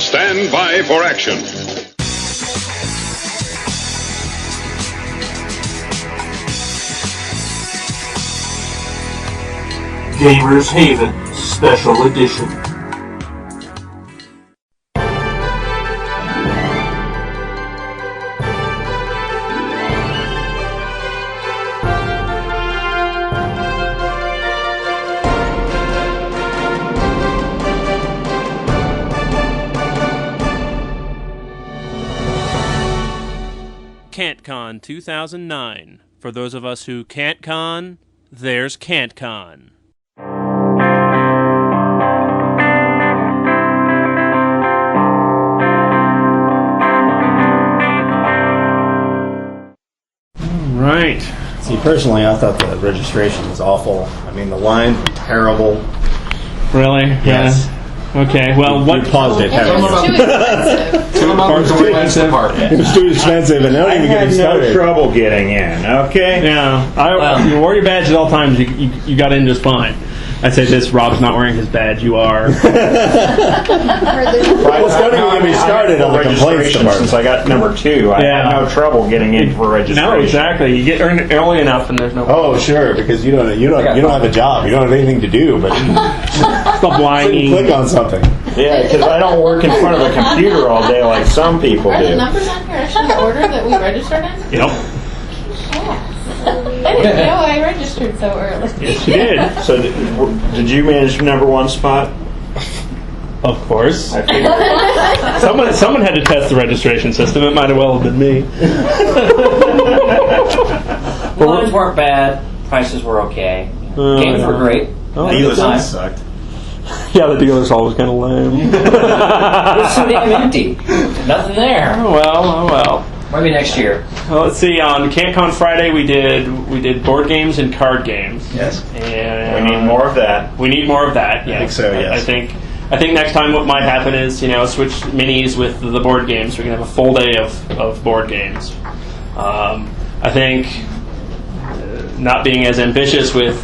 Stand by for action. Gamers Haven Special Edition. KantCon 2009. For those of us who can't con, there's KantCon. Right. See, personally, I thought the registration was awful. I mean, the lines were terrible. Really? Yes. Yeah. Okay. Well, what? You paused it, haven't you? Some of them are too expensive. It was too expensive, and they don't even get me started. No trouble getting in. Okay. Yeah. You wear your badge at all times. You got in just fine. I'd say this. Rob's not wearing his badge. You are. Well, it's not even get me started on the complaints department. Since I got number 2, I had no trouble getting in for registration. No, exactly. You get early enough, and there's no. Oh, sure, because you don't have a job. You don't have anything to do, but Stop whining. click on something. Yeah, because I don't work in front of a computer all day like some people Are the do. numbers on here actually the order that we registered in? Yep. I didn't know I registered so early. Yes, you did. So did you manage number 1 spot? Of course. I figured. Someone had to test the registration system. It might have well have been me. The lines weren't bad. Prices were okay. Games were great. Dealers sucked. Yeah, the dealer's always kind of lame. It was so damn empty. Nothing there. Oh well. Maybe next year. Well, let's see. On KantCon Friday, we did board games and card games. Yes. And We need more of that. We need more of that. Yeah. I think so, yes. I think next time what might happen is switch minis with the board games. We can have a full day of board games. I think not being as ambitious with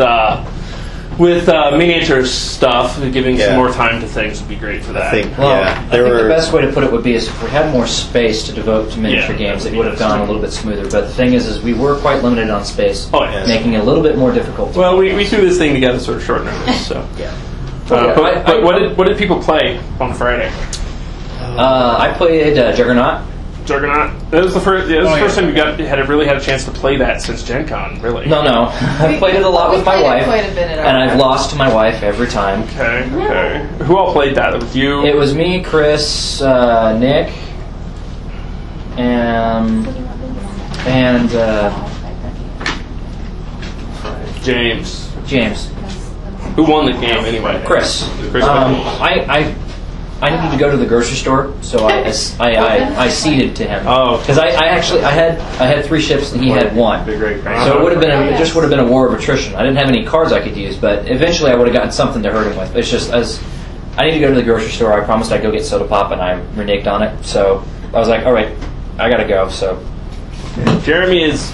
miniature stuff, giving some more time to things would be great for that. I think, I think the best way to put it would be is if we had more space to devote to miniature games, it would have gone a little bit smoother. But the thing is we were quite limited on space, making it a little bit more difficult. Well, we threw this thing together sort of short notice, so. But what did people play on Friday? I played Juggernaut. That was the first time you really had a chance to play that since Gen Con, really. No. I've played it a lot with my wife, quite a bit at our and I've lost to my wife every time. Okay. Who all played that? It was you? It was me, Chris, Nick, and James. Who won the game anyway? Chris. I needed to go to the grocery store, so I ceded to him. Oh, because I had 3 ships and he had 1. Great. So it would have been a war of attrition. I didn't have any cards I could use, but eventually I would have gotten something to hurt him with. It's just as I need to go to the grocery store. I promised I'd go get soda pop, and I reneged on it. So I was like, all right, I gotta go. So Jeremy is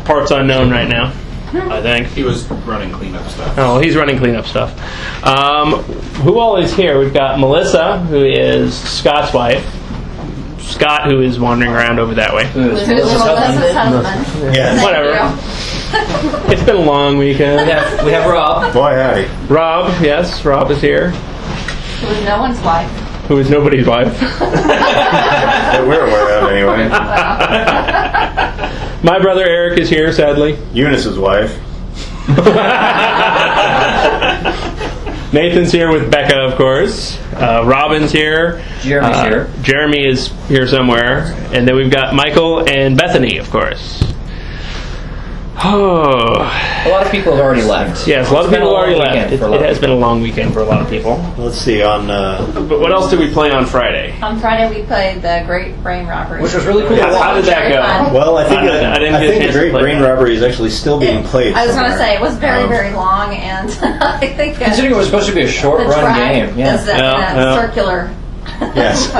parts unknown right now. I think he was running cleanup stuff. Oh, he's running cleanup stuff. Who all is here? We've got Melissa, who is Scott's wife. Scott, who is wandering around over that way. Melissa's husband. Yeah. Whatever. It's been a long weekend. We have Rob. Boy, howdy. Rob, yes, Rob is here. Who was no one's wife. Who is nobody's wife. That we're aware of, anyway. My brother Eric is here, sadly. Eunice's wife. Nathan's here with Becca, of course. Robin's here. Jeremy's here. Jeremy is here somewhere. And then we've got Michael and Bethany, of course. Oh. A lot of people have already left. Yes, a lot of people have already left. It has been a long weekend for a lot of people. Let's see, But what else did we play on Friday? On Friday we played the Great Brain Robbery. Which was really cool. How did that go? Well, I think the Great play Brain Robbery is actually still being played. I was going to say, it was very, very long, and I think considering it was supposed to be a short-run game, is in a circular Yes.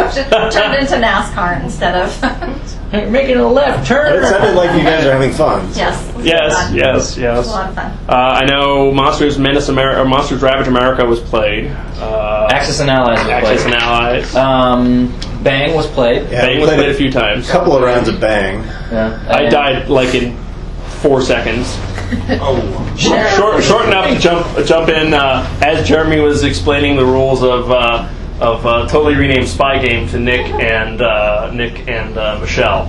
Turned into NASCAR instead of. You're making a left turn. It sounded like you guys are having fun. Yes. Yes. It was a lot of fun. I know Monsters Menace America or Monsters Ravage America was played. Axis and Allies was Axis played. and Allies. Bang was played. Yeah, Bang we was played played a few times. A couple of rounds of Bang. Yeah. I died like in 4 seconds. Oh. Short enough to jump in as Jeremy was explaining the rules of totally renamed Spy Game to Nick and Michelle.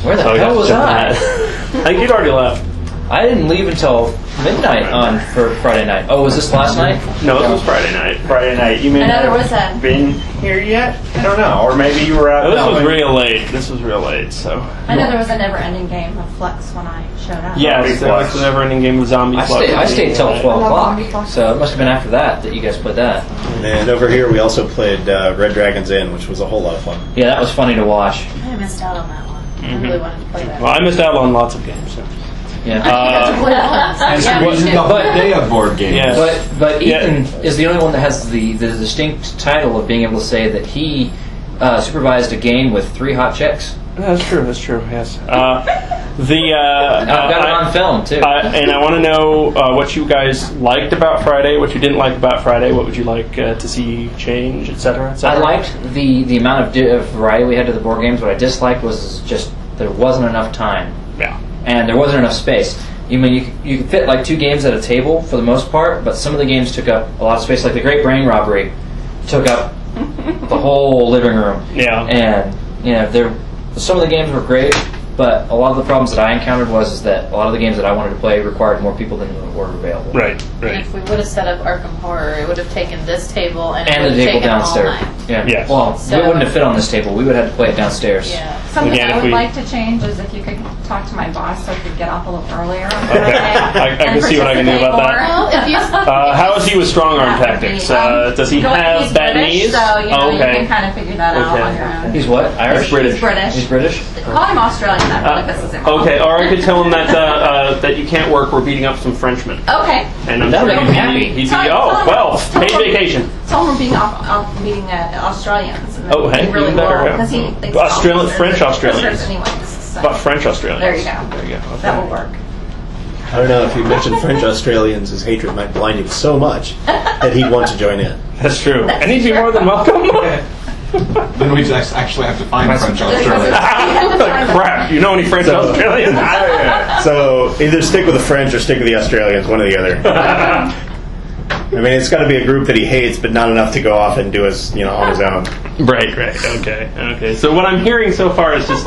Where the So we hell got to was jump I? in that. I think you'd already left. I didn't leave until midnight for Friday night. Oh, was this last night? No, this was Friday night. Friday night. You may I know not there was have a. been here yet. I don't know. Or maybe you were out. This was helping. real late. So I know there was a never-ending game of Flux when I showed up. yes, there was the never-ending game of Zombie Flux. I stayed till 12 Zombie o'clock. Flux. So it must have been after that you guys played that. And over here, we also played Red Dragon's Inn, which was a whole lot of fun. Yeah, that was funny to watch. I missed out on that one. I really wanted to play that. Well, I missed out on lots of games. So. Yeah. And Yeah, squeezing the whole day of board games. Yeah. But Ethan is the only one that has the distinct title of being able to say that he supervised a game with 3 hot checks. That's true. Yes. I've got it on film too. And I want to know what you guys liked about Friday, what you didn't like about Friday, what would you like to see change, etc. I liked the amount of variety we had to the board games. What I disliked was just there wasn't enough time. Yeah. And there wasn't enough space. You could fit like 2 games at a table for the most part, but some of the games took up a lot of space. Like the Great Brain Robbery took up the whole living room. Yeah. And some of the games were great, but a lot of the problems that I encountered was that a lot of the games that I wanted to play required more people than were available. Right. And if we would have set up Arkham Horror, it would have taken this table and it And would the have table taken downstairs. all night. Yeah. Yes. Well, So- we wouldn't have fit on this table. We would have to play it downstairs. Yeah. Something Again, I if would we- like to change is if you could talk to my boss so I could get off a little earlier on Okay. Friday. I can see what I can do about that. Well, if you, How is he with strong arm that would tactics? be, Does he he's have bad British, knees? So you know you Okay. can kind of figure that out Okay. on your own. He's what? Irish? He's British. He's British. He's British? Call him Australian. That really pisses him off. Okay, or I could tell him that that you can't work. We're beating up some Frenchmen, Okay. and I'm That'll sure make him happy. he'd be Tell him- oh well, tell paid him- vacation. Tell him we're being meeting Australians. And Oh, hey, he really even better, will, yeah. 'cause he thinks Australian- they're French the Australians. sisters anyways, so. But French Australians. There you go. There you go. Okay. That will work. I don't know, if you mentioned French Australians, his hatred might blind him so much that he'd want to join in. That's true. And he'd be more than welcome. Then we just actually have to find French Australia. Crap. You know any French Australians? So either stick with the French or stick with the Australians, one or the other. I mean, it's got to be a group that he hates, but not enough to go off and do as on his own. Right. Okay. So what I'm hearing so far is just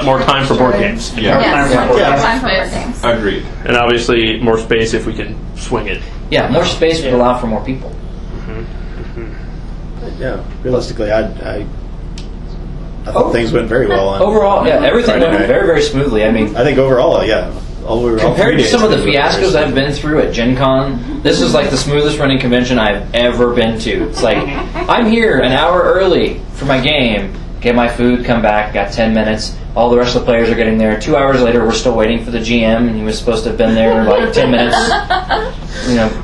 more time for board games, Yeah. Yes. Yeah. Time for board games. Agreed. and obviously more space if we can swing it. Yeah, more space would allow for more people. Yeah, realistically, I thought things went very well. Overall, yeah, everything Friday went night. very, very smoothly. I mean, I think overall, yeah. All 3 compared to days some of the went very fiascos I've smoothly. been through at Gen Con, this is like the smoothest running convention I've ever been to. It's like, I'm here an hour early for my game, get my food, come back, got 10 minutes. All the rest of the players are getting there. 2 hours later, we're still waiting for the GM, and he was supposed to have been there in like 10 minutes.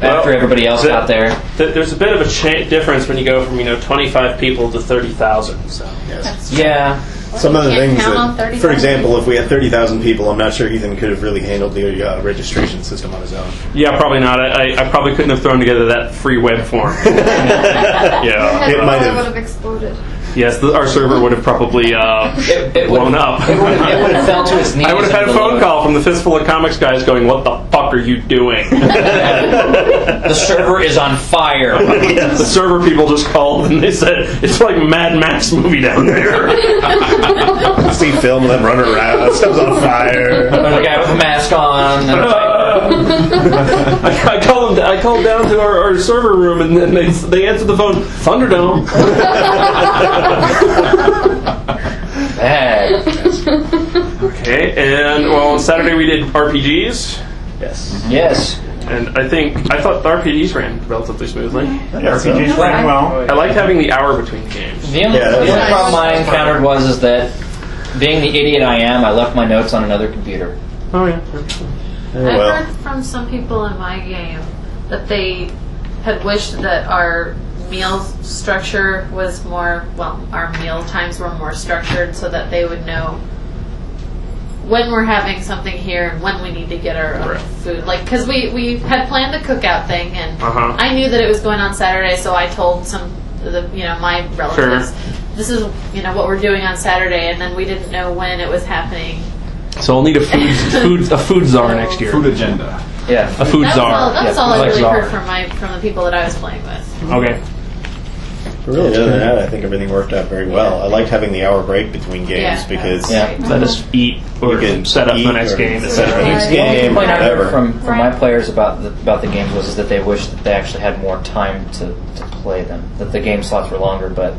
After everybody else got there. There's a bit of a difference when you go from 25 people to 30,000. So Yes. Yeah. Some of the Can't things count on that, 30,000. for example, if we had 30,000 people, I'm not sure Ethan could have really handled the registration system on his own. yeah, probably not. I probably couldn't have thrown together that free web form. Yeah. It might have. would have exploded. Yes, our server would have probably It blown up. It would have fell to its knees. I would have had a and phone below. call from the Fistful of Comics guys going, "What the fuck are you doing?" The server is on fire. The server people just called and they said, "It's like Mad Max movie down there." See film of them running around, stuff's on fire. There's a guy with a mask on. And I called down to our server room and then they answered the phone, "Thunderdome." bad. Okay, and on Saturday we did RPGs. Yes. Yes. And I thought the RPGs ran relatively smoothly. RPGs ran well. I liked having the hour between games. The only, Yeah, that was the only nice. problem I encountered was that being the idiot I am, I left my notes on another computer. Oh yeah. Oh, I've well. heard from some people in my game that they had wished that our meal structure was more, well, our meal times were more structured so that they would know when we're having something here and when we need to get our own food. Like, because we had planned the cookout thing, and I knew that it was going on Saturday, so I told some of the, my relatives, this is, what we're doing on Saturday, and then we didn't know when it was happening. So we'll need a food czar next year. Food agenda. Yeah. A food czar. That's all like I really czar. heard from the people that I was playing with. Okay. But really, other than that, I think everything worked out very well. I liked having the hour break between games because Let us eat or you can set up the eat next or game. set up the next The only game, complaint I heard whatever. from my players about the games was that they wished that they actually had more time to play them. That the game slots were longer, but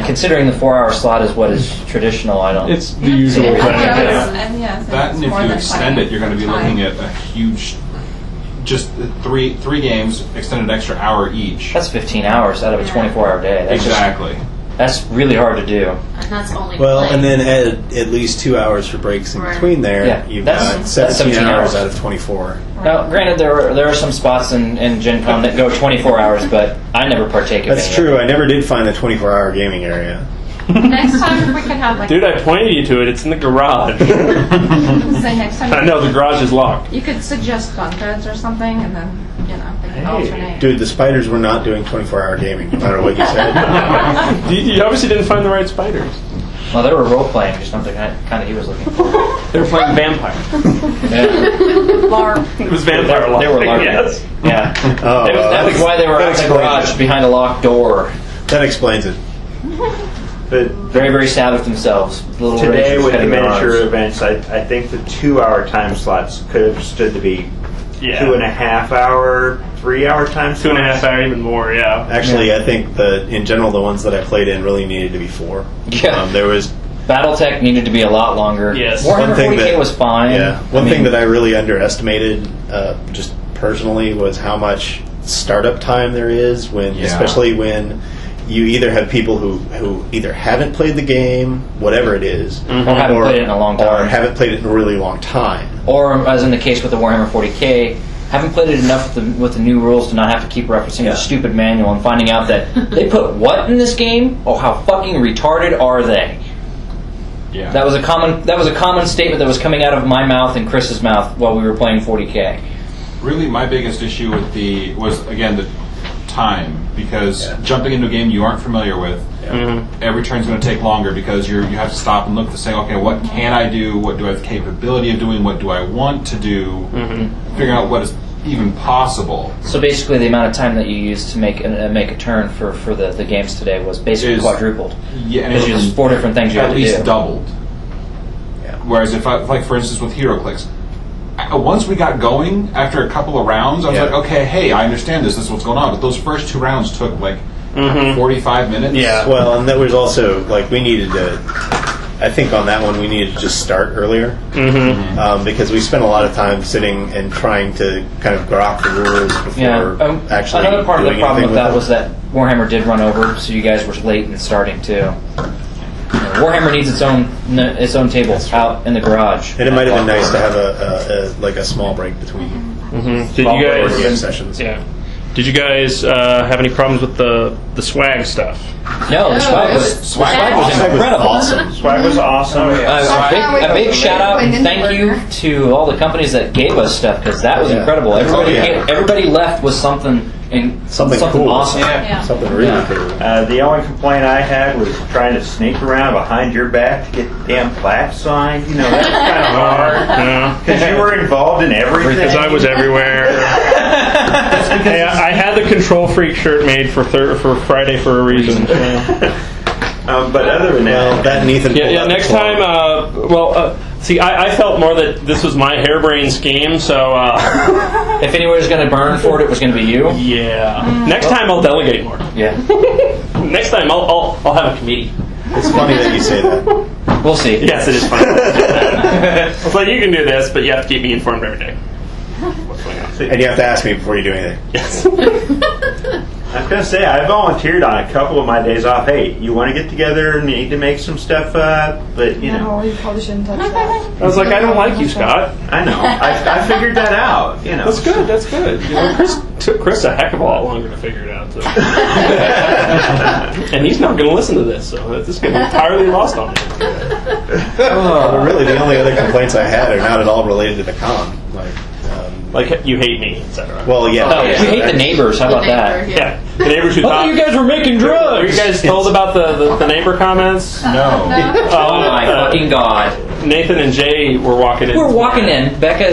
considering the 4-hour slot is what is traditional, I don't. It's the usual thing. That, and if you extend it, you're going to be looking at a huge, just three games, extended extra hour each. That's 15 hours out of a 24-hour day. That's Exactly. That's really hard to do. And that's only Well, playing. and then add at least 2 hours for breaks in Right. between there. Yeah, You've that's got 17 17 hours hours. out of 24. Now, granted, there are some spots in Gen Con that go 24 hours, but I never partake of That's any true. I never did find the 24-hour gaming area. Next time if we could have Dude, I pointed you to it. It's in the garage. Say next time I know the garage is locked. you could suggest bunk beds or something, and then they can alternate. Dude, the spiders were not doing 24-hour gaming, no matter what you said. You obviously didn't find the right spiders. Well, they were role playing, just something kind of he was looking for. They were playing vampire. LARP. It was vampire. They were LARPing. Yes. Yeah. Oh, That was why they were that out in the explains garage it. behind a locked door. That explains it. But Very, very sad with themselves. Little today racers with the heading miniature garage. events, I think the 2-hour time slots could have stood to be Yeah. 2.5 hour, 3-hour time slots. 2.5 hour, even more. Yeah. Actually, I think in general, the ones that I played in really needed to be 4. Yeah. There was BattleTech needed to be a lot longer. Yes. Warhammer One thing 40K that- was fine. Yeah. One thing that I really underestimated, just personally, was how much startup time there is especially when you either have people who either haven't played the game, whatever it is, or haven't played it in a long or time. haven't played it in a really long time. Or, as in the case with the Warhammer 40K, haven't played it enough with the new rules to not have to keep referencing the stupid manual and finding out that they put what in this game? Oh, how fucking retarded are they? Yeah. That was a common statement that was coming out of my mouth and Chris's mouth while we were playing 40K. Really, my biggest issue with was again the time, because jumping into a game you aren't familiar with, every turn's going to take longer because you have to stop and look to say, okay, what can I do? What do I have the capability of doing? What do I want to do? Figuring out what is even possible. So basically, the amount of time that you used to make a turn for the games today was basically quadrupled. Yeah, and Because there's 4 different things you have at to least do. doubled. Yeah. Whereas if like for instance with HeroClix, once we got going after a couple of rounds, I was like, okay, hey, I understand this is what's going on. But those first 2 rounds took like 45 minutes. Yeah. Well, and there was also we needed to. I think on that one we needed to just start earlier because we spent a lot of time sitting and trying to kind of grok the rules before actually. Another part of the doing problem anything with that them. was that Warhammer did run over, so you guys were late in starting too. Warhammer needs its own table out in the garage. And it might have been nice to have a small break between. Did you board game guys? sessions? Yeah. Did you guys have any problems with the swag stuff? No, the swag was incredible. Awesome. Swag was awesome. A big shout out and thank you to all the companies that gave us stuff because that was incredible. Everybody left with something cool. awesome. Something really cool. The only complaint I had was trying to sneak around behind your back to get the damn plaque signed. That was kind of hard. Because you were involved in everything. Because I was everywhere. Hey, I had the Control Freak shirt made for Friday for a reason. But other than that, that and Ethan. Yeah. Next time, see, I felt more that this was my harebrained scheme. So If anyone was going to burn for it was going to be you. yeah. Next time I'll delegate more. Yeah, Next time I'll have a committee. It's funny that you say that. we'll see. Yes, it is fun. It's like you can do this, but you have to keep me informed every day. What's going on? And you have to ask me before you do anything. Yes. I was gonna say I volunteered on a couple of my days off. Hey, you want to get together and need to make some stuff up, but you know. No, you probably shouldn't touch that. I was like, I don't like you, Scott. I know. I figured that out. You know. That's good. That's good. You know, Chris took Chris a heck of a lot longer to figure it out. So. And he's not going to listen to this, so this is going to be entirely lost on him. But really, the only other complaints I had are not at all related to the con. Like you hate me, etc. Well, yeah. Oh, you hate the neighbors. How about that? Yeah, the neighbors who Oh, thought you guys were making drugs. Were you guys told about the neighbor comments? No. Oh my fucking god! Nathan and Jay were walking in. We're walking in. Becca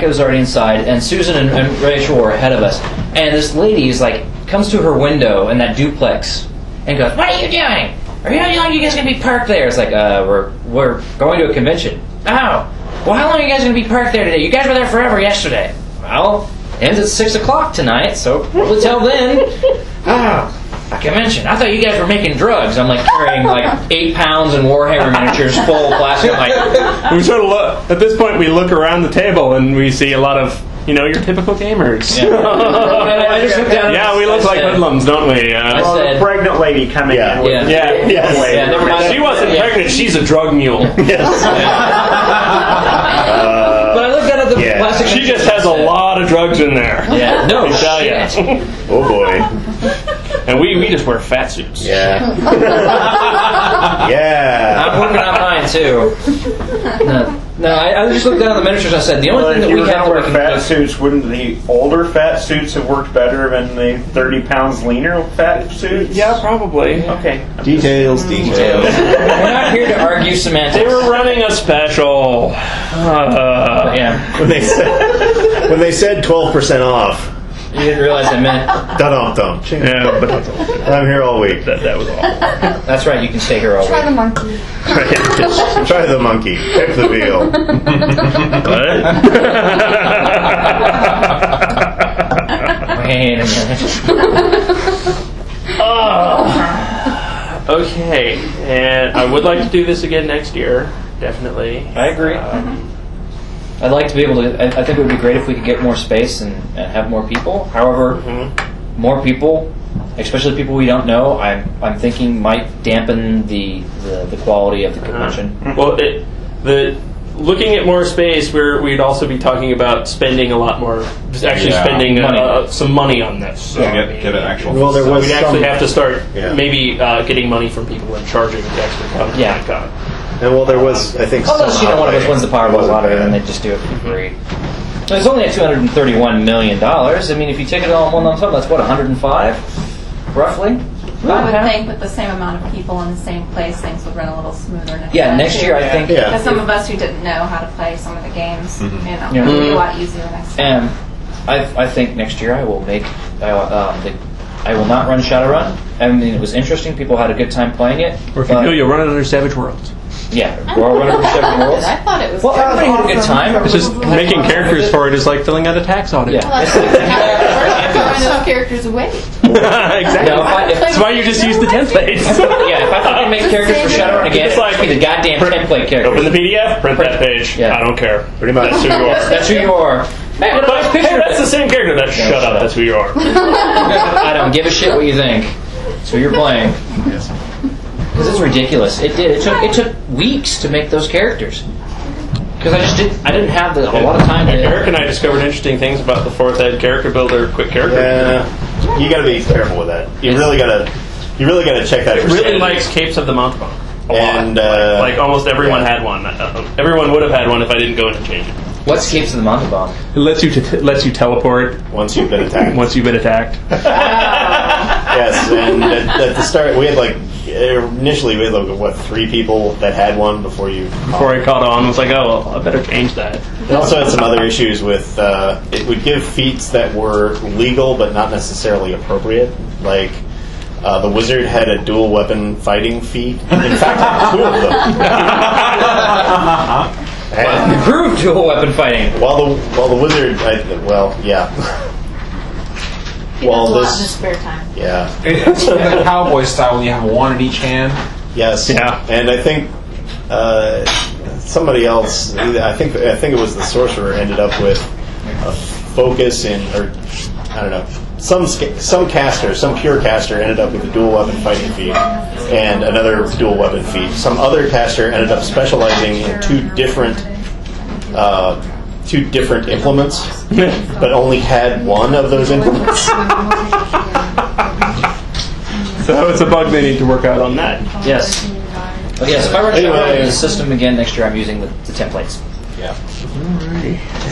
was already inside, and Susan and Rachel were ahead of us. And this lady is like, comes to her window in that duplex and goes, "What are you doing? Are you guys gonna be parked there?" It's like, we're going to a convention. Oh, well, how long are you guys gonna be parked there today? You guys were there forever yesterday. Well, ends at 6 o'clock tonight, so probably till then. A convention. I thought you guys were making drugs. I'm like carrying like 8 pounds in Warhammer miniatures, full of plastic. Like, We sort of look at this point. We look around the table and we see a lot of your typical gamers. yeah. I just looked down. Yeah, we look like hoodlums, don't we? I Well, said- a pregnant lady coming in. With Yeah. Yes. Yeah, never mind. She wasn't pregnant. She's a drug mule. But I looked down at the Yeah. plastic. She just has a lot of drugs in there. Yeah. No. I tell shit. you. Oh boy. And we just wear fat suits. Yeah. Yeah. I'm working on mine too. No, I just looked down at the miniatures and I said the only Well, thing if that you we were have going that to we wear can fat suits, wouldn't the older fat suits have worked better than the 30 pounds leaner fat suits? Yeah, probably. Okay. Details. We're not here to argue semantics. They were running a special. Yeah. When they said 12% off, You didn't realize I meant. dum. Yeah, but I'm here all week. that was awful. That's right. You can stay here all Try the week. monkey. Try the monkey. Pick the veal. Wait a minute. Okay, and I would like to do this again next year. Definitely. I agree. I'd like to be able to. I think it would be great if we could get more space and have more people. However, more people, especially people we don't know, I'm thinking might dampen the quality of the convention. Well, looking at more space, we'd also be talking about spending a lot more, just actually Yeah. spending Money. some money on this. So, Get an actual. Well, there was we'd actually some- have to start Yeah. maybe getting money from people and charging to actually come to Yeah. KantCon. And well, there was, I think, Unless some one of us outlay. wins the Powerball Wasn't lottery, bad. then they just do it for free. It's only at $231 million. I mean, if you take it all in one lump sum, that's what, 105, roughly. I would think with the same amount of people in the same place, things would run a little smoother next Yeah, time, next too. year I think. Yeah. Because some of us who didn't know how to play some of the games, Yeah. it would be a lot easier next time. And I think next year I will make. I will not run Shadowrun. I mean, it was interesting. People had a good time playing it. Or if you but- do, you'll run it under Savage Worlds. Yeah, we're running for Seven Worlds. I thought it was. Well, everybody had a good time. It's just making characters for it is like filling out a tax audit. Yeah. Well, that's throwing those characters away. Exactly. No, That's why you just use the templates. Yeah, if I fucking make characters for Shadowrun again, It's like- it's be the goddamn template character. Open the PDF, print that page. Yeah. I don't care. Pretty much. That's who you are. That's who you are. Man, what a nice But, picture. hey, that's the same character. Shut up. That's who you are. I don't give a shit what you think. It's who you're playing. Because it's ridiculous. It did. It took weeks to make those characters. Because I didn't have a lot of time to. Eric and I discovered interesting things about the 4th Ed character builder quick character. Yeah, you got to be careful with that. You really got to check that. It for really sanity. likes Capes of the Mountebank a And, lot. Like almost everyone yeah. had one. Everyone would have had one if I didn't go in and change it. What escapes of the Mountebank? It lets you teleport once you've been attacked. once you've been attacked. Yes, and at the start we had initially we had 3 people that had one before you. Before I caught on, I was like, oh, well, I better change that. It also had some other issues with it would give feats that were legal but not necessarily appropriate. Like the wizard had a dual weapon fighting feat. In fact, 2 of them. And Improved dual weapon fighting. while the wizard, yeah. He does a lot in his spare time. Yeah. It's like cowboy style when you have one in each hand. Yes. Yeah. And I think somebody else. I think it was the sorcerer ended up with a focus in, or I don't know, some caster, some pure caster, ended up with a dual weapon fighting feat and another dual weapon feat. Some other caster ended up specializing in two different implements, but only had one of those implements. So it's a bug they need to work out on that. Yes. But yes, if I were to Anyway. the system again next year, I'm using the templates. Yeah.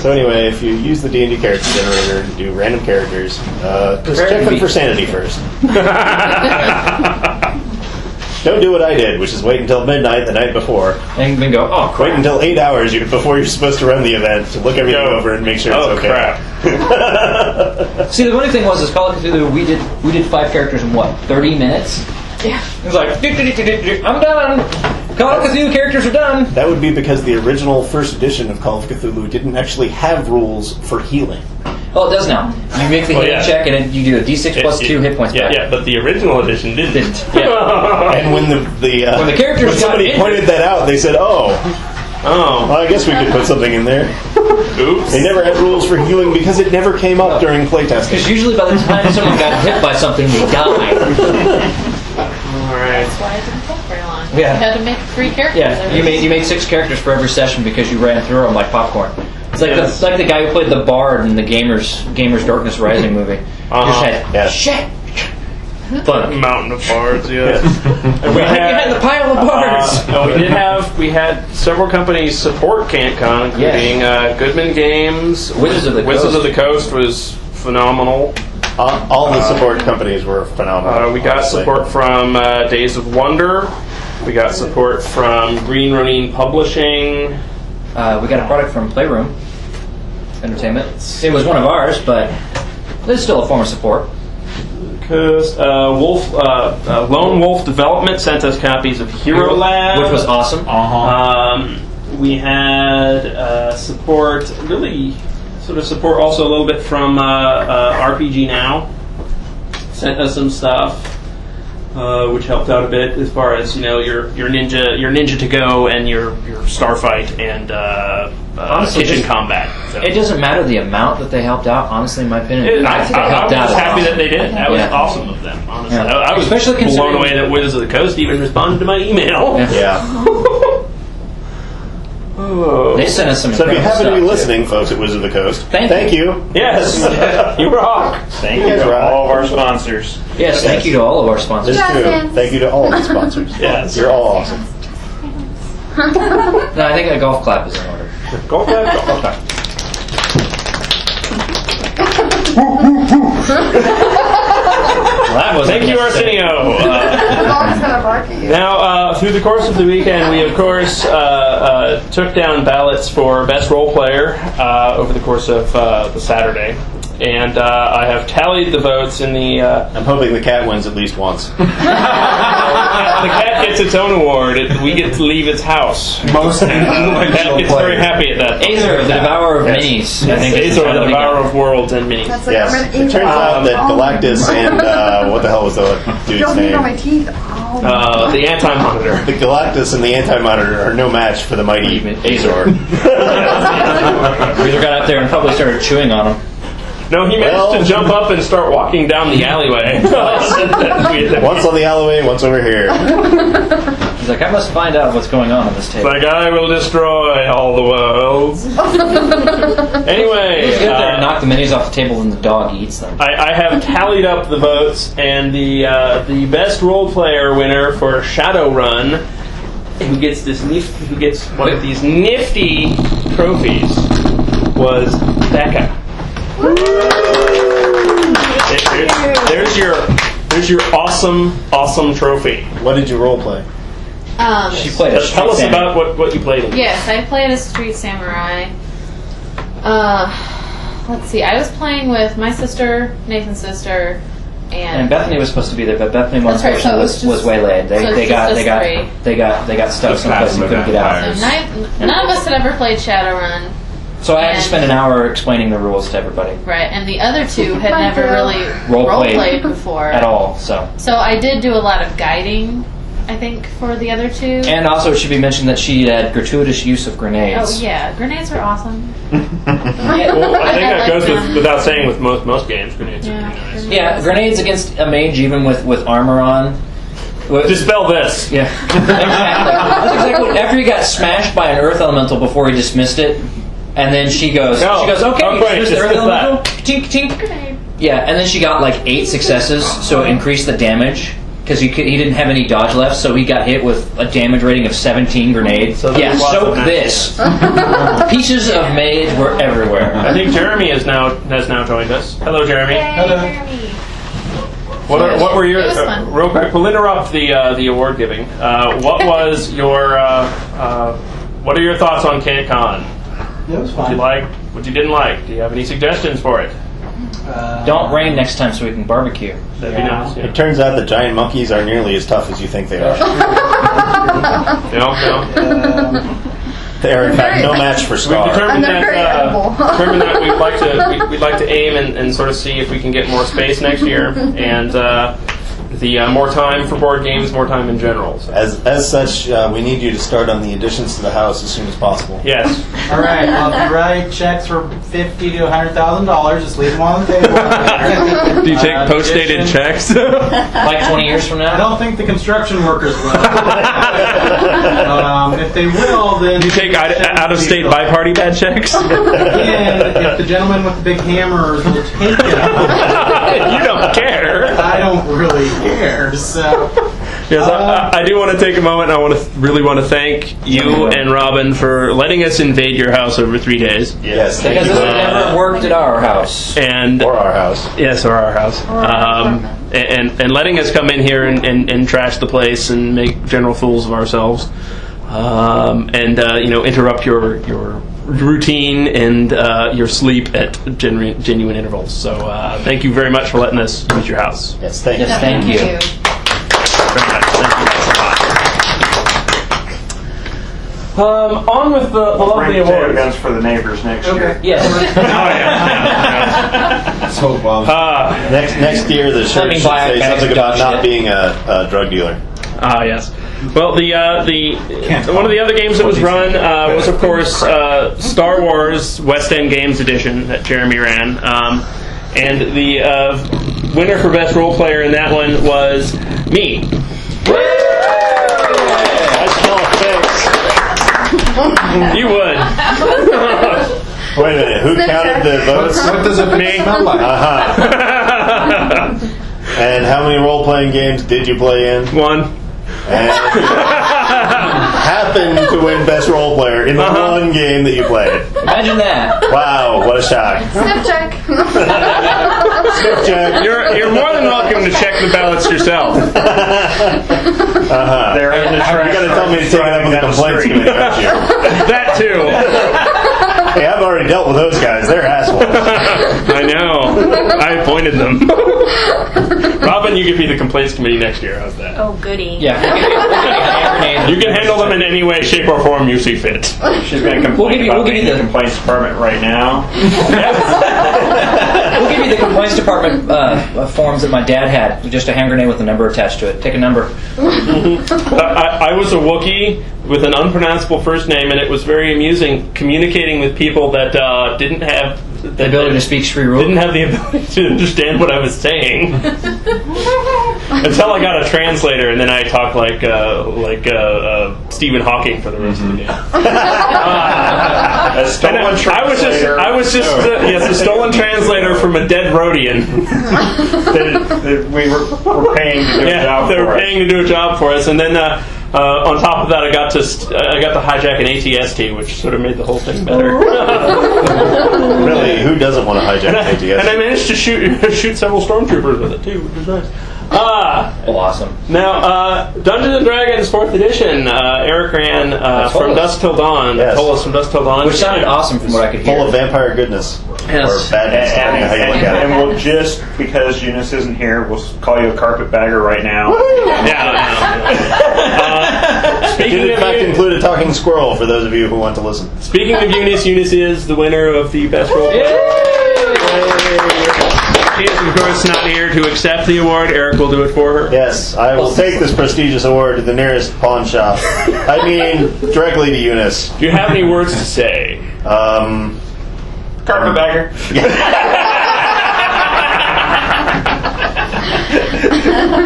So anyway, if you use the D&D character generator to do random characters, just check them for sanity first. Don't do what I did, which is wait until midnight the night before. And then go, oh, crap. Wait until 8 hours before you're supposed to run the event to look everything over and make sure it's okay. Crap. See, the funny thing was, is Call of Cthulhu, we did 5 characters in what, 30 minutes? Yeah. It was like, I'm done. Call of Cthulhu characters are done. That would be because the original first edition of Call of Cthulhu didn't actually have rules for healing. Oh, it does now. You make the healing check, and then you do a d6 plus 2 hit points back. Yeah, but the original edition didn't. Yeah. And when when somebody pointed that out, they said, "Oh, well, I guess we could put something in there." Oops. They never had rules for healing because it never came up during playtesting. Because usually by the time someone got hit by something, they died. Alright. That's why it didn't take very long. Yeah. You had to make 3 characters. Yeah, you made 6 characters for every session because you ran through them like popcorn. It's like Yes. the guy who played the Bard in the Gamers Darkness Rising movie. Just had shit. Fuck. Mountain of bards, yes. And we had the pile of bards. We had several companies support KantCon, including Goodman Games, Wizards of the Coast was phenomenal. All the support companies were phenomenal. We got honestly. support from Days of Wonder. We got support from Green Running Publishing. We got a product from Playroom Entertainment. It was one of ours, but it's still a form of support. Lone Wolf Development sent us copies of Hero Lab, which was awesome. We had support, really sort of support also a little bit from RPG Now. Sent us some stuff, which helped out a bit as far as your Ninja to Go and your Starfight and Honestly, kitchen combat. So. It doesn't matter the amount that they helped out. Honestly, in my opinion, I was helped out happy awesome. that they did. That was Yeah. awesome of them, honestly. Yeah. I was Especially blown considering- away that Wizards of the Coast even responded to my email. Yeah. Oh. They sent us some. So if you incredible happen to be stuff, listening, folks at Wizards of the Coast, Thank you. Yes, you rock. Thank you Yes, to right. all of our sponsors. Yes, thank you to all of our sponsors. This too. Thank you to all of the sponsors. Yes. You're all awesome. No, I think a golf clap is in order. Go back. Thank you, Arsenio. Now, through the course of the weekend, we of course took down ballots for best role player over the course of the Saturday, and I have tallied the votes in the. I'm hoping the cat wins at least once. The cat gets its own award. We get to leave its house. Most influential It's very happy at that. Azor, the devourer of minis. I think is Azor, the title we devourer got. of worlds and minis. That's like Yes. I'm It turns out that Galactus and what the hell was the dude's Don't need on my name? teeth. Oh. The anti-monitor. The Galactus and the Anti-Monitor are no match for the mighty Azor. Azor got up there and probably started chewing on him. No, he managed to jump up and start walking down the alleyway. Once on the alleyway, once over here. He's like, I must find out what's going on this table. Like, I will destroy all the worlds. Anyway, He's get there and knock the minis off the table and the dog eats them. I have tallied up the votes, and the best role player winner for Shadowrun, who gets one of these nifty trophies, was Becca. There's your awesome trophy. What did you role play? She played a Tell us about what you played. Yes, I played a street samurai. Let's see. I was playing with my sister, Nathan's sister, And and Bethany was supposed to be there, but Bethany That's right, so it unfortunately was was waylaid. so it's just us three. They got stuck Just someplace and passive couldn't get out. vampires. none of us had ever played Shadowrun. So I had to spend an hour explaining the rules to everybody Right, and the other two had never really Role-played. role-played before. at all. So So I did do a lot of guiding I think, for the other two. And also, it should be mentioned that she had gratuitous use of grenades. Oh yeah, grenades are awesome. Well, I think that goes without saying with most games. Grenades are pretty nice. Yeah, grenades against a mage, even with armor on. Dispel this. Yeah, exactly. That's exactly. After he got smashed by an earth elemental before he dismissed it, and then she goes, okay, dismiss the earth elemental. Tink, tink. Yeah, and then she got like 8 successes, so it increased the damage. Because he didn't have any dodge left, so he got hit with a damage rating of 17 grenades. So soak this. Pieces of mage were everywhere. I think Jeremy has now joined us. Hello, Jeremy. Yay, Hello. Jeremy. What were your It was fun. real quick? We'll interrupt the award giving. What was your what are your thoughts on KantCon? It was What fun. you like? What you didn't like? Do you have any suggestions for it? Don't rain next time so we can barbecue. That'd be nice. Yeah. It turns out the giant monkeys are nearly as tough as you think they are. No. They are in fact no match for We've Scar. determined And they're very edible. that we'd like to aim and sort of see if we can get more space next year and the more time for board games, more time in general. So. As such, we need you to start on the additions to the house as soon as possible. Yes. All right. Well, if you write checks for $50,000 to $100,000, just leave them on the table. Do you take post-dated checks? Like 20 years from I now? don't think the construction workers will. If they will, then Do you take out-of-state by-party bad checks? And if the gentleman with the big hammers will take them, You don't care. I don't really care. So. Yes, I do want to take a moment. I really want to thank you and Robin for letting us invade your house over 3 days. Yes, thank Because you. this would never worked at our house. And Or our house. yes, or our house. And letting us come in here and trash the place and make general fools of ourselves. Interrupt your routine and your sleep at genuine intervals. So thank you very much for letting us use your house. Yes, thank you. Yes, thank you. Very much. Thank you guys a lot. On with the lovely Bring potato awards. guns for the neighbors next year. Yes. So, Next year, the shirt me should buy a say bag something of about dog not shit. being a drug dealer. Yes. Well, the one of the other games that was run was, of course, Star Wars West End Games Edition that Jeremy ran, and the winner for best role player in that one was me. I smell a You would. fix. Wait a minute, who counted the votes? what does it smell like? And how many role-playing games did you play in? One. And happened to win best role player in the one game that you played. Imagine that. Wow, what a shock. Snip check. Snip check. You're more than welcome to check the ballots yourself. They're in the You're trash. going to tell me to take it up with the complaints committee, aren't you? That too. Hey, I've already dealt with those guys. They're assholes. I know. I appointed them. Robin, you can be the complaints committee next year. How's that? Oh, goody. Yeah. You can handle them in any way, shape, or form you see fit. She's going to complain about me in the complaints department right now. We'll give you the complaints department forms that my dad had. Just a hand grenade with a number attached to it. Take a number. I was a Wookiee with an unpronounceable first name, and it was very amusing communicating with people that didn't have The ability to speak Sri Rook. didn't have the ability to understand what I was saying until I got a translator, and then I talked like Stephen Hawking for the rest of the game. A stolen translator. I was just a stolen translator from a dead Rhodian. that we were paying to do a job they for were us. paying to do a job for us, and then on top of that, I got to hijack an ATST, which sort of made the whole thing better. Really, who doesn't want to hijack ATS? And I managed to shoot several stormtroopers with it too, which was nice. Awesome. Now, Dungeons and Dragons 4th Edition. Eric ran From Dusk Till Dawn. Yes. Told us From Dusk Till Dawn. Which sounded awesome from what I could hear. Full of vampire goodness. Yes. Or badness, depending on how you look at it. And we'll just, because Eunice isn't here, we'll call you a carpetbagger right now. It did in fact include a talking squirrel for those of you who want to listen. Speaking of Eunice, Eunice is the winner of the best role player. She is of course, not here to accept the award. Eric will do it for her. Yes, I will take this prestigious award to the nearest pawn shop. I mean, directly to Eunice. Do you have any words to say? Carpetbagger.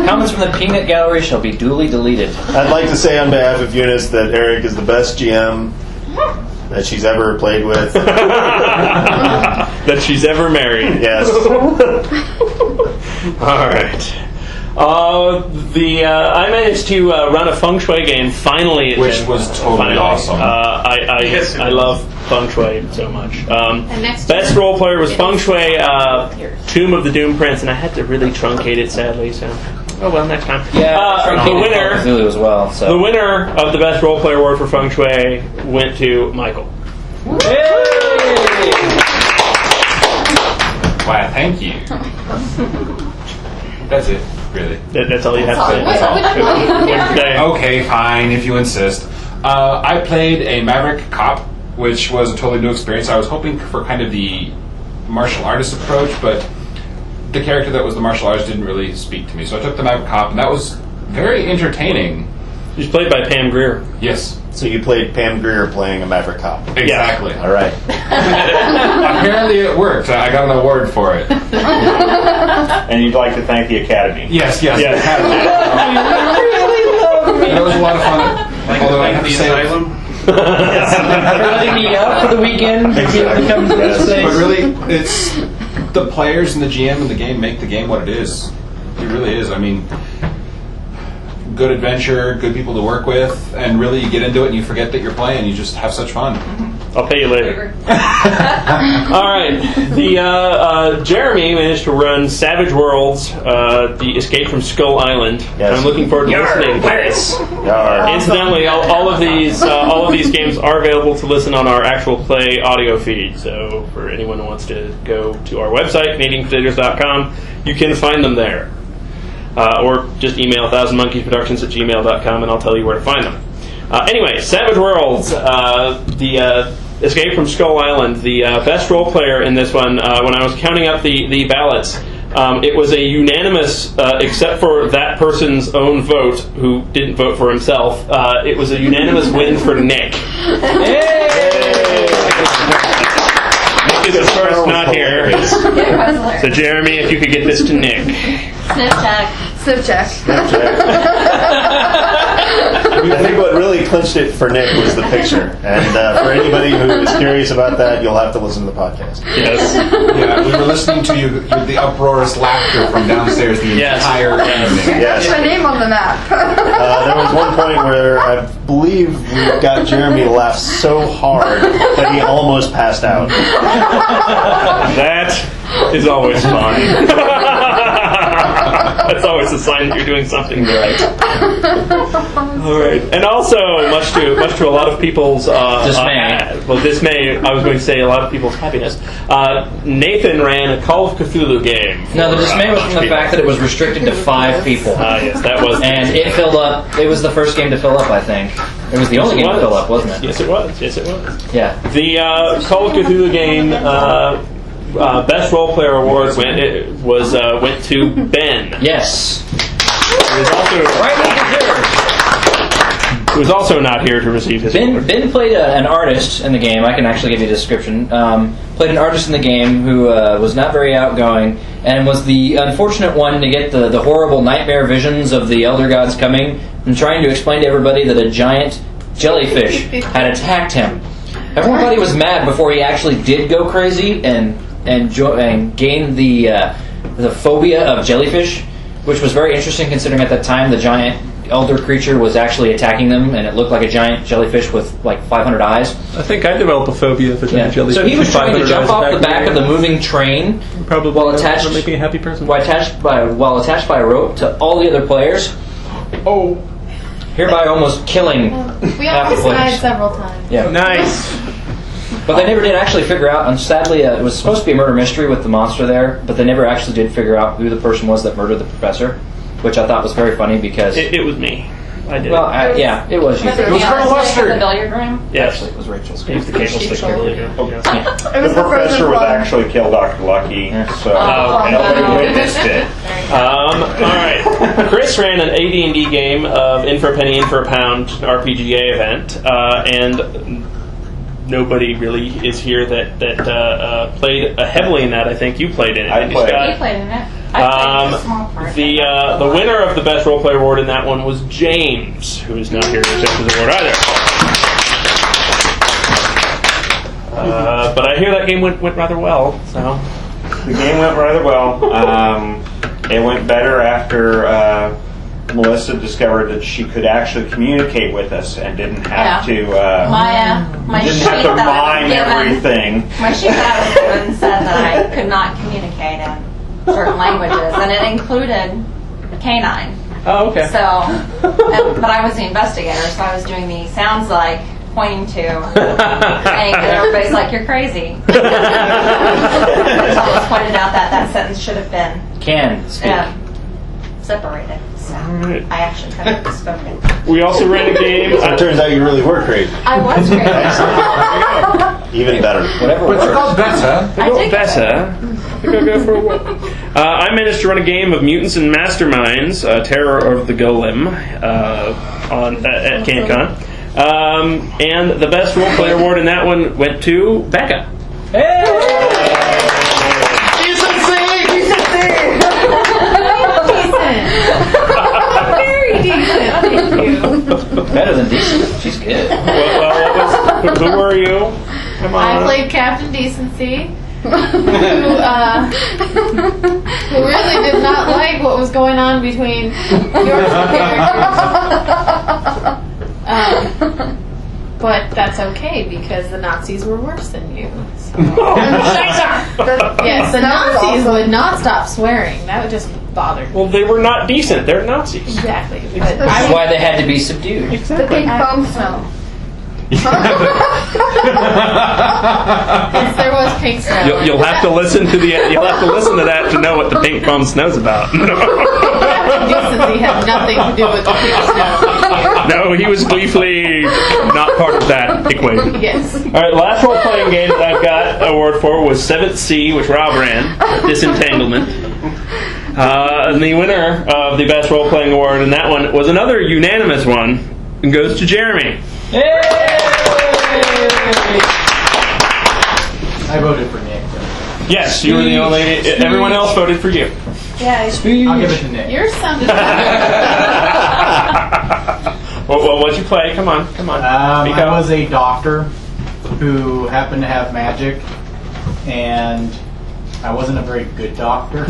Comments from the Peanut Gallery shall be duly deleted. I'd like to say on behalf of Eunice that Eric is the best GM that she's ever played with. That she's ever married. Yes. All right. I managed to run a feng shui game finally, Which was totally awesome. I love feng shui so much. next Best year- role player was feng shui Tomb of the Doom Prince, and I had to really truncate it sadly. So, oh well, next time. Yeah, the winner. Cthulhu as well. So. The winner of the best role player award for feng shui went to Michael. Why, thank you. That's it, really. That's all you have to say. That's all. Okay. Okay, fine, if you insist. I played a Maverick Cop, which was a totally new experience. I was hoping for kind of the martial artist approach, but the character that was the martial artist didn't really speak to me. So I took the Maverick Cop, and that was very entertaining. She's played by Pam Grier. Yes. So you played Pam Grier playing a Maverick Cop. Exactly. All right. Apparently it worked. I got an award for it. And you'd like to thank the Academy. Yes. Yes. That was a lot of fun. Although I have to say, For letting me out for the weekend. Exactly. Come to this place. but really, it's the players and the GM and the game make the game what it is. It really is. I mean, good adventure, good people to work with, and really you get into it and you forget that you're playing. You just have such fun. I'll pay you later. All right. Jeremy managed to run Savage Worlds, the Escape from Skull Island. Yes. I'm looking forward to listening to this. Incidentally, all of these games are available to listen on our actual play audio feed. So for anyone who wants to go to our website, CanadianPotatoes.com, you can find them there. Or just email 1000monkeysproductions@gmail.com and I'll tell you where to find them. Anyway, Savage Worlds, the Escape from Skull Island, the best role player in this one, when I was counting up the ballots, it was a unanimous, except for that person's own vote, who didn't vote for himself, it was a unanimous win for Nick. Nick is of course not here. So Jeremy, if you could get this to Nick. Snip check. I think what really clinched it for Nick was the picture. And for anybody who is curious about that, you'll have to listen to the podcast. Yes. Yeah, we were listening to you with the uproarious laughter from downstairs the entire evening. Yes. My name on the map. There was one point where I believe we got Jeremy to laugh so hard that he almost passed out. That is always fun. That's always a sign that you're doing something right. All right, and also much to a lot of people's dismay. I was going to say a lot of people's happiness. Nathan ran a Call of Cthulhu game. No, the dismay was from the fact that it was restricted to 5 people. Yes, that was. And it filled up. It was the first game to fill up, I think. It was the only game to fill up, wasn't it? Yes, it was. Yeah. The Call of Cthulhu game best role player award went to Ben. Yes. Who was also not here to receive his award. Ben played an artist in the game. I can actually give you a description. Played an artist in the game who was not very outgoing and was the unfortunate one to get the horrible nightmare visions of the Elder Gods coming and trying to explain to everybody that a giant jellyfish had attacked him. Everybody was mad before he actually did go crazy and gained the phobia of jellyfish, which was very interesting considering at that time the giant elder creature was actually attacking them, and it looked like a giant jellyfish with like 500 eyes. I think I developed a phobia of the giant jellyfish. So he was trying to jump off the back of the moving train, probably while attached, make me a happy person. while attached by a rope to all the other players. Oh, hereby almost killing We half the almost died players. several times. Yeah, nice. But they never did actually figure out, and sadly it was supposed to be a murder mystery with the monster there, but they never actually did figure out who the person was that murdered the professor, which I thought was very funny because... It was me. I did. Well, yeah, it was you. Was it was Colonel the Western. billiard room? Yes. Actually, it was Rachel's. He was the cable stick. The was the professor frozen would plum. actually kill Dr. Lucky, so Oh, nobody no. witnessed it. All right. Chris ran an AD&D game of In for a Penny, In for a Pound RPGA event, and nobody really is here that played heavily in that. I think you played in it. I didn't you, played. Scott? He played in it. I played a small part. The winner of the Best Role Player Award in that one was James, who is not here to accept his award either. But I hear that game went rather well. So The game went rather well. It went better after Melissa discovered that she could actually communicate with us and didn't have to my didn't sheet have to that I mime was given, everything. my sheet that I was given said that I could not communicate in certain languages, and it included canine. oh, okay. So, but I was the investigator, so I was doing the sounds like, pointing to, saying that everybody's like, you're crazy. Someone pointed out that sentence should have been Can speak. separated. So right. I actually could have spoken. We also ran a game. So it turns out you really were crazy. I was crazy. Even better. Whatever But you works. got better. I did get Better. I think I'll go for a walk. I managed to run a game of Mutants and Masterminds, Terror of the Golem, at KantCon. And the Best Role Player Award in that one went to Becca. Very decent. Thank you. Better than decent. She's good. Who were you? Come on. I played Captain Decency, who really did not like what was going on between your two characters. But that's okay because the Nazis were worse than you. So. Yes, the Nazis would not stop swearing. That would just bother me. Well, they were not decent. They're Nazis. Exactly. But That's why they had to be subdued. the pink foam smell. yes, there was pink snow. You'll have to listen to that to know what the pink foam snow's about. Decency had nothing to do with the pink snow. No, he was gleefully not part of that equation. Yes. All right, last role-playing game that I've got an award for was 7th Sea, which Rob ran, Disentanglement. And the winner of the Best Role-Playing Award in that one was another unanimous one, and goes to Jeremy. I voted for Nick. Yes, you were the only... Everyone else voted for you. Yeah, I'll give it to Nick. Yours sounded. Well, what'd you play? Come on. Speak I up. was a doctor who happened to have magic, and I wasn't a very good doctor.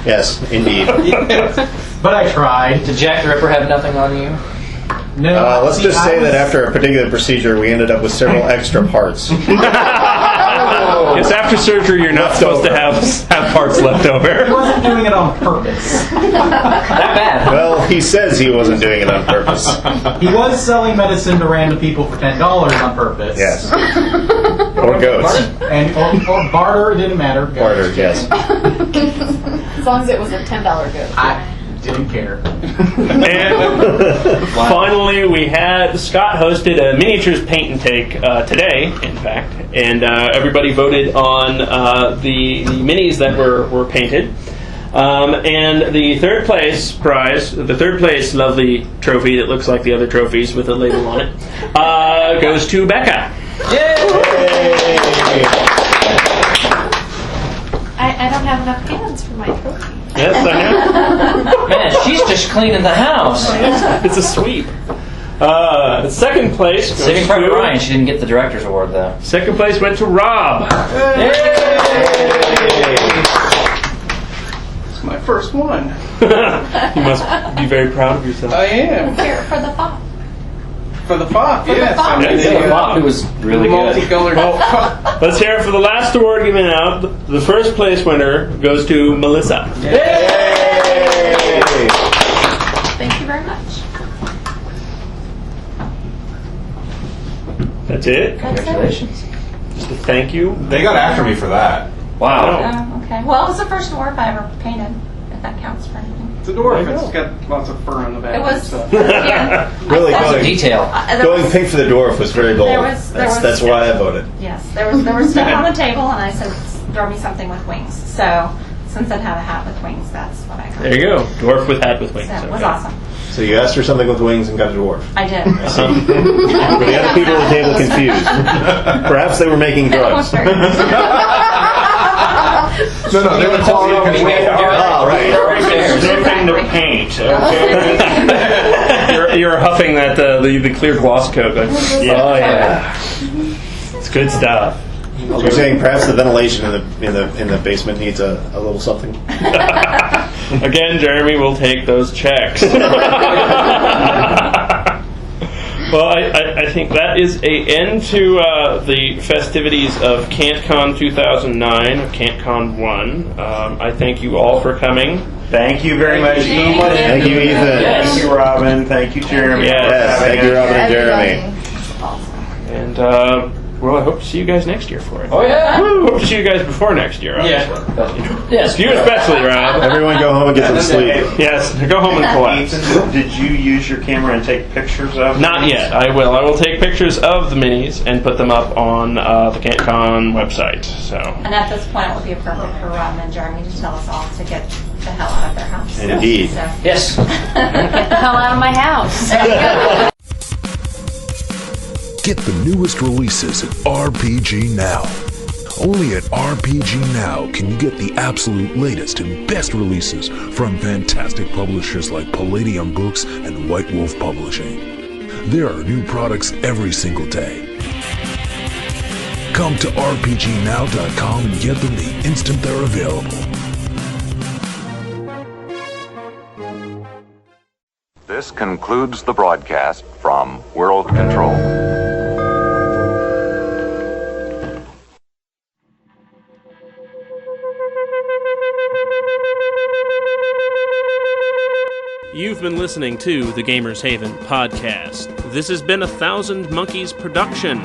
Yes, indeed. But I tried. Did Jack the Ripper have nothing on you? No, Let's just say that after a particular procedure, we ended up with several extra parts. Yes, after surgery, you're not supposed to have parts left He over. wasn't doing it on purpose. That bad. Well, he says he wasn't doing it on purpose. He was selling medicine to random people for $10 on purpose. Yes. Or goats. And or barter, it didn't matter. Barter, yes. As long as it was a $10 goat. I didn't care. And finally, Scott hosted a miniatures paint and take today, in fact, and everybody voted on the minis that were painted. And the third place prize, the third place lovely trophy that looks like the other trophies with a label on it, goes to Becca. I don't have enough hands for my trophy. Yes, I know. Man, she's just cleaning the house. It's a sweep. Second place goes Saving Private to Ryan, she didn't get the director's award though. Second place went to Rob. It's my first one. You must be very proud of yourself. I am. Here for the pop. For the fop, For the yes. fop. I mean, Yeah, the Mop, who was really good. multicolored fop. Let's hear it for the last award given out. The first place winner goes to Melissa. Thank you very much. That's it. Congratulations. Just a thank you. They got after me for that. Wow. Oh, okay. Well, it was the first dwarf I ever painted, if that counts for anything. It's a dwarf. It's got lots of fur on the back. It was. and stuff. Yeah. Really That's a going, detail. going pink for the dwarf was very bold. There was- That's why I voted. Yes, there was stuff on the table, and I said, throw me something with wings. So since it had a hat with wings, that's what I got. There you go. Dwarf with hat with wings. So it was Okay. awesome. So you asked for something with wings and got a dwarf. I did. Were the other people at the table confused? Perhaps they were making drugs. No, they were quality control. Oh, right. Dipping the paint. Okay. You're huffing that the clear gloss coat. Like, oh yeah, it's good stuff. So you're saying perhaps the ventilation in the basement needs a little something. Again, Jeremy will take those checks. Well, I think that is an end to the festivities of KantCon 2009, of KantCon 1. I thank you all for coming. Thank you very much. Thank you, Ethan. Thank you, Robin. Thank you, Jeremy. Yes, thank you, Robin and Jeremy. And well, I hope to see you guys next year for it. Oh yeah. Woo! Hope to see you guys before next year. Obviously. Yes. You especially, Rob. Everyone go home and get some sleep. Yes, go home and collapse. Ethan, did you use your camera and take pictures of Not these? yet. I will. I will take pictures of the minis and put them up on the KantCon website. So. And at this point, it would be appropriate for Robin and Jeremy to tell us all to get the hell out of their house. Indeed. So. Yes. Get the hell out of my house. Get the newest releases at RPG Now. Only at RPG Now can you get the absolute latest and best releases from fantastic publishers like Palladium Books and White Wolf Publishing. There are new products every single day. Come to RPGNow.com and get them the instant they're available. This concludes the broadcast from World Control. You've been listening to the Gamers Haven podcast. This has been a Thousand Monkeys production.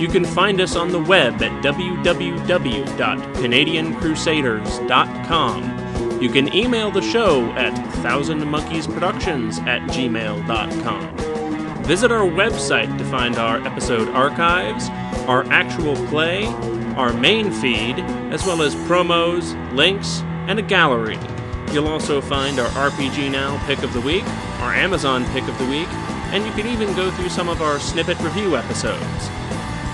You can find us on the web at www.canadiancrusaders.com. You can email the show at thousandmonkeysproductions@gmail.com. Visit our website to find our episode archives, our actual play, our main feed, as well as promos, links, and a gallery. You'll also find our RPG Now Pick of the Week, our Amazon Pick of the Week, and you can even go through some of our snippet review episodes.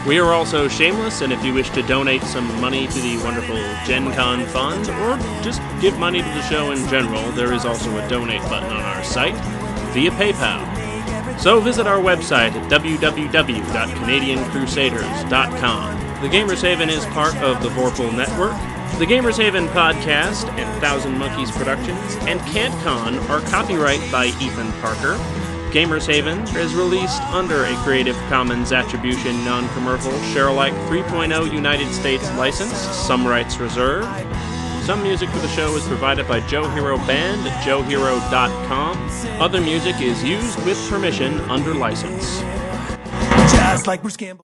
We are also shameless, and if you wish to donate some money to the wonderful Gen Con Fund, or just give money to the show in general, there is also a donate button on our site via PayPal. So visit our website at www.canadiancrusaders.com. The Gamers Haven is part of the Vorpal Network. The Gamers Haven podcast and Thousand Monkeys Productions and KantCon are copyright by Ethan Parker. Gamers Haven is released under a Creative Commons Attribution Non-Commercial Sharealike 3.0 United States license, some rights reserved. Some music for the show is provided by Joe Hero Band at joehero.com. Other music is used with permission under license. Just like Bruce Campbell.